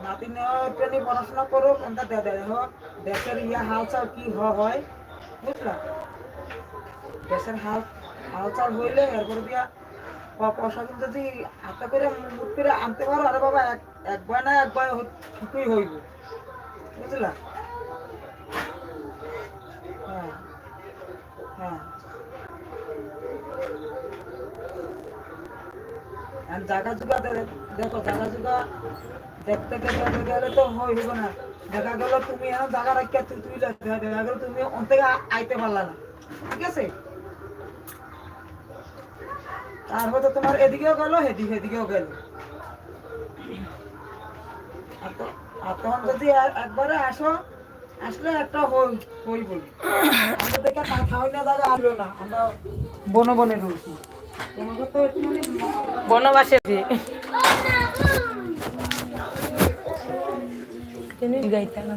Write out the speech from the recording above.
নাতি নেওয়া নিয়ে পড়াশোনা করুক, ওটা দেখো দেশের হালচাল কি হয়, বুঝলা? দেশের হালচাল হইলে এরপরে দিয়া পয়সা কিন্তু যদি হাতে করে মুখ করে আনতে পারো, আরে বাবা একবার না একবার ঠিকই হইব, বুঝলা? হ্যাঁ, হ্যাঁ। আর জায়গা জুগা দেখো, জায়গা জুগা দেখতে দেখতে গেলে তো হইব না। দেখা গেল তুমি এখন জায়গা রাখিয়া তুই দেখা গেল তুমি ওন থেকে আইতে পারলা না, ঠিক আছে? তারপর তো তোমার এদিকেও গেল, এদিকেও গেল। আর তখন যদি একবারে আসো, আসলে একটা হই বলি আমরা দেখে খাওয়াই না, দাদা আসলো না, আমরা বনে বনে রয়েছি। তোমাকে তো একটুখানি বনবাসে গাইতে না